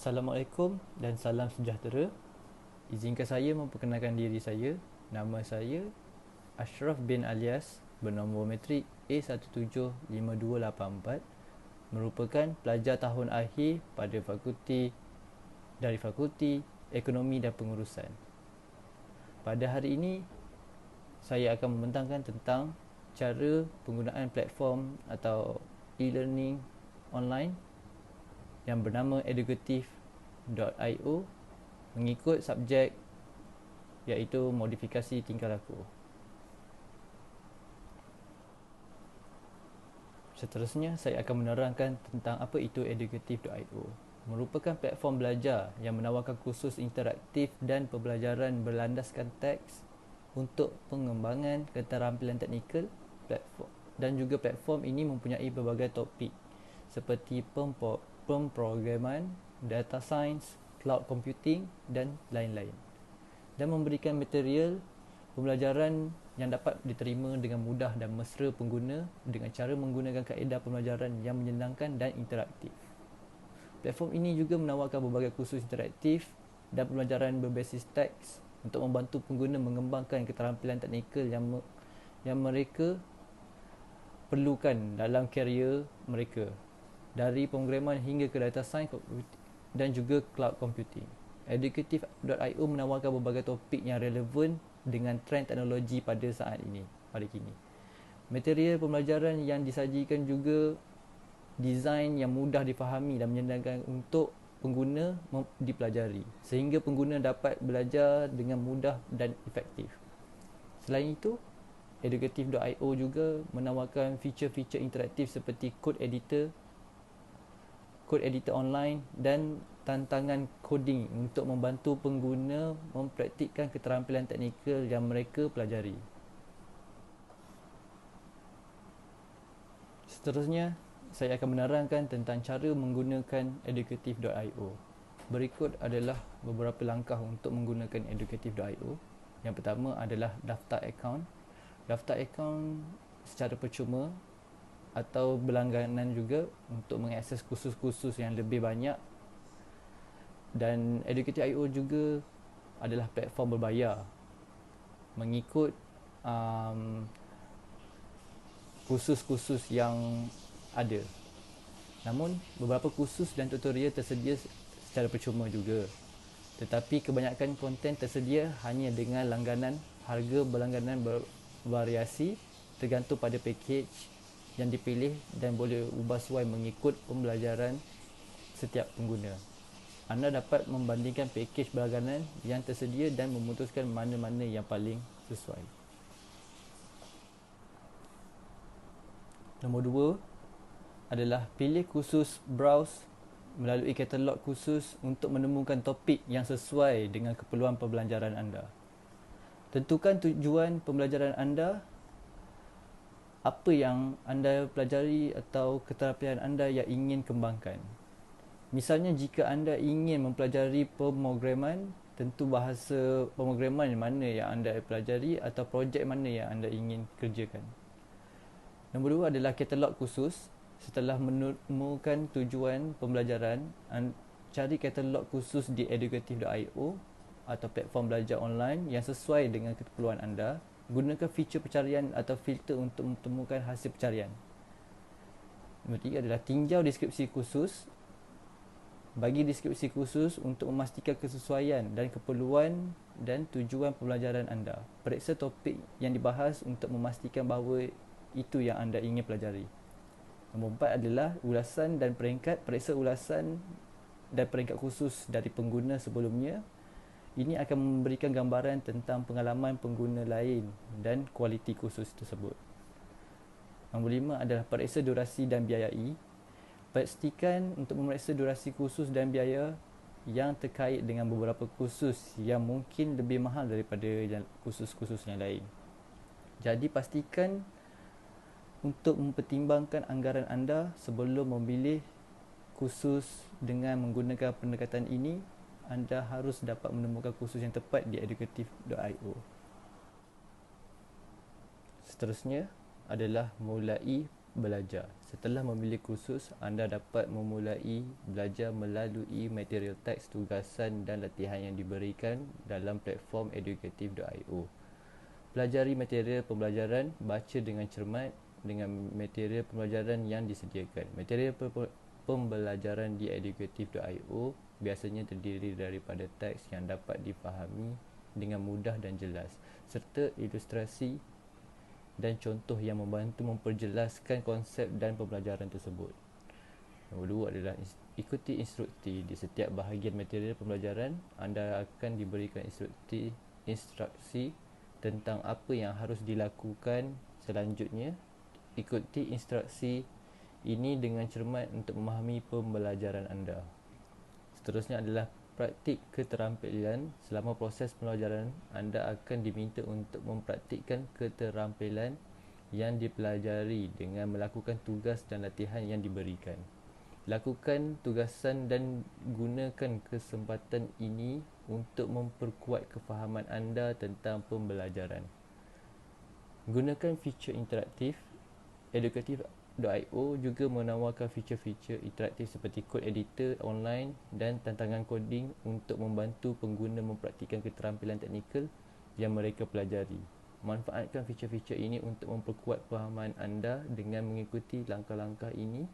Assalamualaikum dan salam sejahtera. Izinkan saya memperkenalkan diri saya. Nama saya Ashraf bin Alias, bernombor metrik A175284, merupakan pelajar tahun akhir pada Fakulti Ekonomi dan Pengurusan. Pada hari ini, saya akan membentangkan tentang cara penggunaan platform atau e-learning online yang bernama educative.io mengikut subjek iaitu modifikasi tingkah laku. Seterusnya, saya akan menerangkan tentang apa itu educative.io. Merupakan platform belajar yang menawarkan kursus interaktif dan pembelajaran berlandaskan teks untuk pengembangan keterampilan teknikal platform, dan juga platform ini mempunyai berbagai topik seperti pemrograman, data science, cloud computing dan lain-lain, dan memberikan material pembelajaran yang dapat diterima dengan mudah dan mesra pengguna dengan cara menggunakan kaedah pembelajaran yang menyenangkan dan interaktif. Platform ini juga menawarkan berbagai kursus interaktif dan pembelajaran berbasis teks untuk membantu pengguna mengembangkan keterampilan teknikal yang mereka perlukan dalam karier mereka, dari pemrograman hingga ke data science dan juga cloud computing. Educative.io menawarkan berbagai topik yang relevan dengan trend teknologi pada kini. Material pembelajaran yang disajikan juga desain yang mudah difahami dan menyenangkan untuk pengguna dipelajari, sehingga pengguna dapat belajar dengan mudah dan efektif. Selain itu, Educative.io juga menawarkan feature-feature interaktif seperti code editor online dan tantangan coding untuk membantu pengguna mempraktikkan keterampilan teknikal yang mereka pelajari. Seterusnya, saya akan menerangkan tentang cara menggunakan educative.io. Berikut adalah beberapa langkah untuk menggunakan educative.io. Yang pertama adalah daftar akaun. Daftar akaun secara percuma atau berlangganan juga untuk mengakses kursus-kursus yang lebih banyak. Dan educative.io juga adalah platform berbayar mengikut kursus-kursus yang ada. Namun, beberapa kursus dan tutorial tersedia secara percuma juga. Tetapi kebanyakan konten tersedia hanya dengan langganan. Harga berlangganan bervariasi tergantung pada pakej yang dipilih dan boleh ubah sesuai mengikut pembelajaran setiap pengguna. Anda dapat membandingkan pakej berlangganan yang tersedia dan memutuskan mana-mana yang paling sesuai. Nombor 2 adalah pilih kursus browse melalui katalog kursus untuk menemukan topik yang sesuai dengan keperluan pembelajaran anda. Tentukan tujuan pembelajaran anda, apa yang anda pelajari atau keterampilan anda yang ingin kembangkan. Misalnya, jika anda ingin mempelajari pemrograman, tentu bahasa pemrograman mana yang anda pelajari atau projek mana yang anda ingin kerjakan. Nombor 2 adalah katalog kursus. Setelah menemukan tujuan pembelajaran, cari katalog kursus di educative.io atau platform belajar online yang sesuai dengan keperluan anda. Gunakan fitur pencarian atau filter untuk menemukan hasil pencarian. Nombor 3 adalah tinjau deskripsi kursus. Bagi deskripsi kursus untuk memastikan kesesuaian dan keperluan dan tujuan pembelajaran anda. Periksa topik yang dibahas untuk memastikan bahawa itu yang anda ingin pelajari. Nombor 4 adalah ulasan dan peringkat. Periksa ulasan dan peringkat khusus dari pengguna sebelumnya. Ini akan memberikan gambaran tentang pengalaman pengguna lain dan kualiti kursus tersebut. Nombor 5 adalah periksa durasi dan biayai. Pastikan untuk memeriksa durasi kursus dan biaya yang terkait dengan beberapa kursus yang mungkin lebih mahal daripada kursus-kursus yang lain. Jadi, pastikan untuk mempertimbangkan anggaran anda sebelum memilih kursus. Dengan menggunakan pendekatan ini, anda harus dapat menemukan kursus yang tepat di educative.io. Seterusnya adalah mulai belajar. Setelah memilih kursus, anda dapat memulai belajar melalui material teks, tugasan dan latihan yang diberikan dalam platform edukatif.io. Pelajari material pembelajaran, baca dengan cermat dengan material pembelajaran yang disediakan. Material pembelajaran di edukatif.io biasanya terdiri daripada teks yang dapat difahami dengan mudah dan jelas, serta ilustrasi dan contoh yang membantu memperjelaskan konsep dan pembelajaran tersebut. Yang kedua adalah ikuti instruksi. Di setiap bahagian material pembelajaran, anda akan diberikan instruksi tentang apa yang harus dilakukan selanjutnya. Ikuti instruksi ini dengan cermat untuk memahami pembelajaran anda. Seterusnya adalah praktik keterampilan. Selama proses pembelajaran, anda akan diminta untuk mempraktikkan keterampilan yang dipelajari dengan melakukan tugas dan latihan yang diberikan. Lakukan tugasan dan gunakan kesempatan ini untuk memperkuat kefahaman anda tentang pembelajaran. Gunakan feature interaktif. Edukatif.io juga menawarkan feature-feature interaktif seperti kod editor online dan tantangan coding untuk membantu pengguna mempraktikkan keterampilan teknikal yang mereka pelajari. Manfaatkan feature-feature ini untuk memperkuat pemahaman anda. Dengan mengikuti langkah-langkah ini,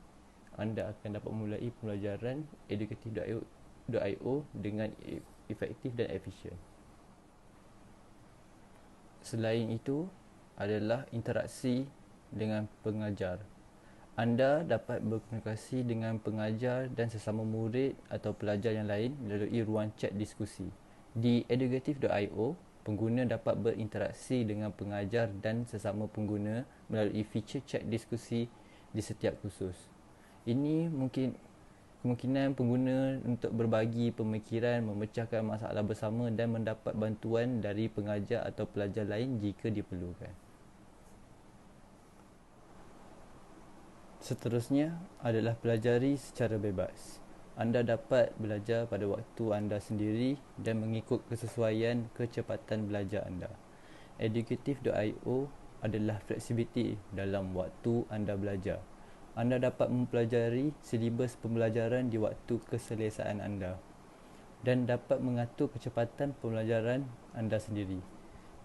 anda akan dapat memulai pembelajaran edukatif.io dengan efektif dan efisien. Selain itu adalah interaksi dengan pengajar. Anda dapat berkomunikasi dengan pengajar dan sesama murid atau pelajar yang lain melalui ruang chat diskusi. Di edukatif.io, pengguna dapat berinteraksi dengan pengajar dan sesama pengguna melalui feature chat diskusi di setiap kursus. Ini kemungkinan pengguna untuk berbagi pemikiran, memecahkan masalah bersama dan mendapat bantuan dari pengajar atau pelajar lain jika diperlukan. Seterusnya adalah pelajari secara bebas. Anda dapat belajar pada waktu anda sendiri dan mengikut kesesuaian kecepatan belajar anda. Edukatif.io adalah fleksibiliti dalam waktu anda belajar. Anda dapat mempelajari silibus pembelajaran di waktu keselesaan anda dan dapat mengatur kecepatan pembelajaran anda sendiri.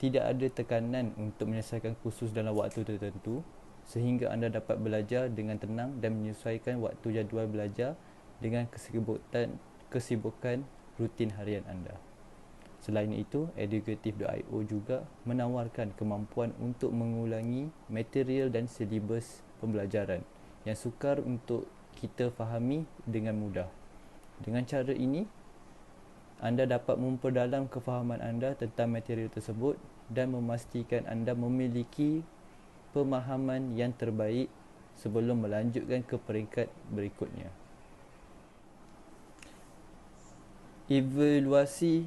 Tidak ada tekanan untuk menyelesaikan kursus dalam waktu tertentu, sehingga anda dapat belajar dengan tenang dan menyesuaikan waktu jadual belajar dengan kesibukan rutin harian anda. Selain itu, edukatif.io juga menawarkan kemampuan untuk mengulangi material dan silibus pembelajaran yang sukar untuk kita fahami dengan mudah. Dengan cara ini, anda dapat memperdalam kefahaman anda tentang material tersebut dan memastikan anda memiliki pemahaman yang terbaik sebelum melanjutkan ke peringkat berikutnya. Evaluasi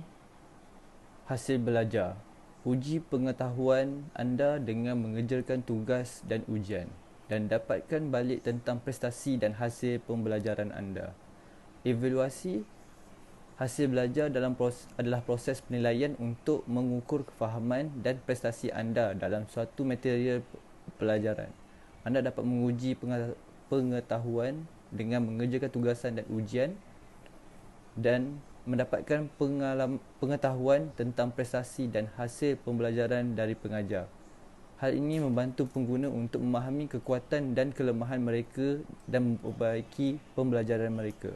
hasil belajar. Uji pengetahuan anda dengan mengerjakan tugas dan ujian dan dapatkan balik tentang prestasi dan hasil pembelajaran anda. Evaluasi hasil belajar adalah proses penilaian untuk mengukur kefahaman dan prestasi anda dalam suatu material pelajaran. Anda dapat menguji pengetahuan dengan mengerjakan tugasan dan ujian dan mendapatkan pengetahuan tentang prestasi dan hasil pembelajaran dari pengajar. Hal ini membantu pengguna untuk memahami kekuatan dan kelemahan mereka dan memperbaiki pembelajaran mereka.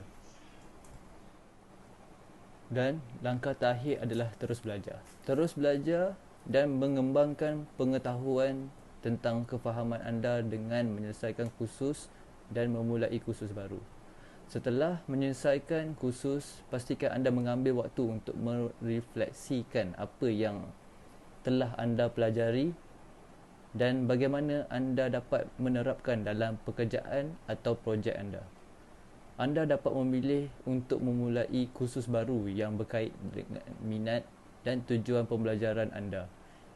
Dan langkah terakhir adalah terus belajar. Terus belajar dan mengembangkan pengetahuan tentang kefahaman anda dengan menyelesaikan kursus dan memulai kursus baru. Setelah menyelesaikan kursus, pastikan anda mengambil waktu untuk merefleksikan apa yang telah anda pelajari dan bagaimana anda dapat menerapkan dalam pekerjaan atau projek anda. Anda dapat memilih untuk memulai kursus baru yang berkait dengan minat dan tujuan pembelajaran anda.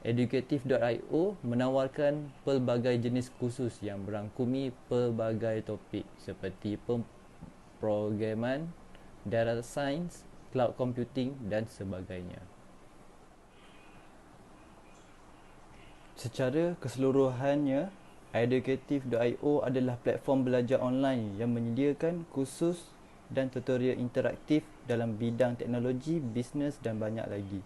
Edukatif.io menawarkan pelbagai jenis kursus yang merangkumi pelbagai topik seperti pemrograman, data science, cloud computing dan sebagainya. Secara keseluruhannya, Educative.io adalah platform belajar online yang menyediakan kursus dan tutorial interaktif dalam bidang teknologi, bisnes dan banyak lagi.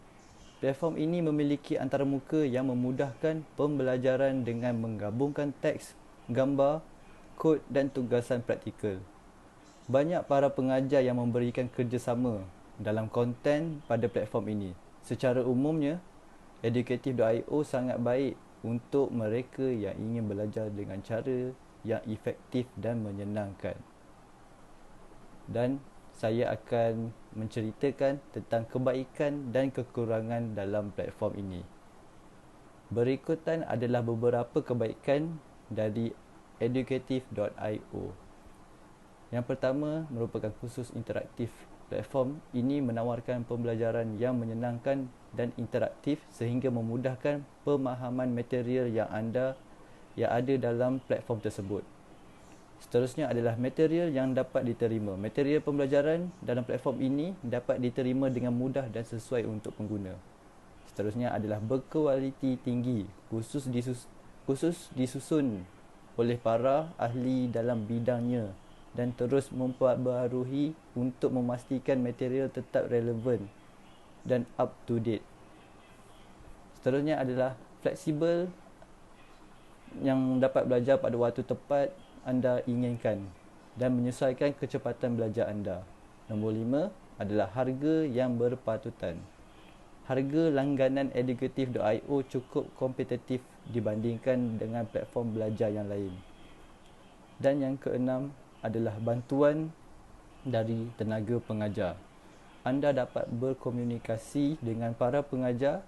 Platform ini memiliki antarmuka yang memudahkan pembelajaran dengan menggabungkan teks, gambar, kod dan tugasan praktikal. Banyak para pengajar yang memberikan kerjasama dalam konten pada platform ini. Secara umumnya, Educative.io sangat baik untuk mereka yang ingin belajar dengan cara yang efektif dan menyenangkan. Dan saya akan menceritakan tentang kebaikan dan kekurangan dalam platform ini. Berikutan adalah beberapa kebaikan dari Educative.io. Yang pertama merupakan kursus interaktif. Platform ini menawarkan pembelajaran yang menyenangkan dan interaktif sehingga memudahkan pemahaman material yang ada dalam platform tersebut. Seterusnya adalah material yang dapat diterima. Material pembelajaran dalam platform ini dapat diterima dengan mudah dan sesuai untuk pengguna. Seterusnya adalah berkualiti tinggi. Kursus disusun oleh para ahli dalam bidangnya dan terus memperbaharui untuk memastikan material tetap relevan dan up to date. Seterusnya adalah fleksibel yang dapat belajar pada waktu tepat anda inginkan dan menyesuaikan kecepatan belajar anda. Nombor 5 adalah harga yang berpatutan. Harga langganan Educative.io cukup kompetitif dibandingkan dengan platform belajar yang lain. Dan yang keenam adalah bantuan dari tenaga pengajar. Anda dapat berkomunikasi dengan para pengajar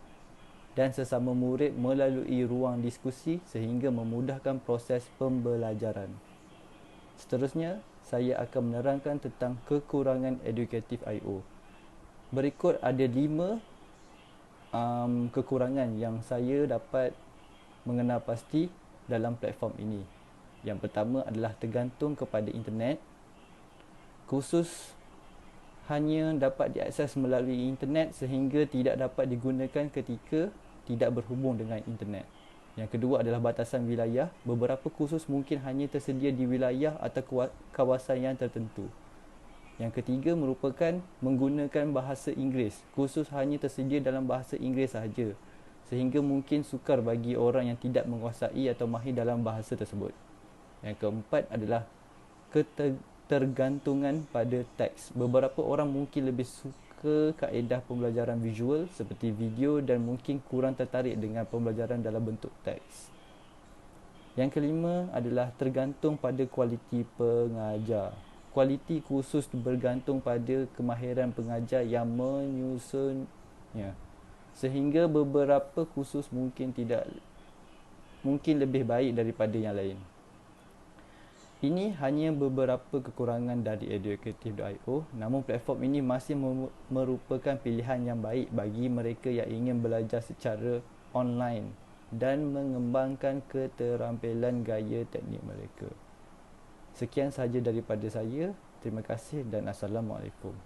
dan sesama murid melalui ruang diskusi sehingga memudahkan proses pembelajaran. Seterusnya, saya akan menerangkan tentang kekurangan Educative.io. Berikut ada 5 kekurangan yang saya dapat mengenal pasti dalam platform ini. Yang pertama adalah tergantung kepada internet. Kursus hanya dapat diakses melalui internet sehingga tidak dapat digunakan ketika tidak berhubung dengan internet. Yang kedua adalah batasan wilayah. Beberapa kursus mungkin hanya tersedia di wilayah atau kawasan yang tertentu. Yang ketiga merupakan menggunakan bahasa Inggeris. Kursus hanya tersedia dalam bahasa Inggeris sahaja, sehingga mungkin sukar bagi orang yang tidak menguasai atau mahir dalam bahasa tersebut. Yang keempat adalah ketergantungan pada teks. Beberapa orang mungkin lebih suka kaedah pembelajaran visual seperti video dan mungkin kurang tertarik dengan pembelajaran dalam bentuk teks. Yang kelima adalah tergantung pada kualiti pengajar. Kualiti kursus bergantung pada kemahiran pengajar yang menyusunnya. Sehingga beberapa kursus mungkin lebih baik daripada yang lain. Ini hanya beberapa kekurangan dari Educative.io, namun platform ini masih merupakan pilihan yang baik bagi mereka yang ingin belajar secara online dan mengembangkan keterampilan gaya teknik mereka. Sekian sahaja daripada saya. Terima kasih dan Assalamualaikum.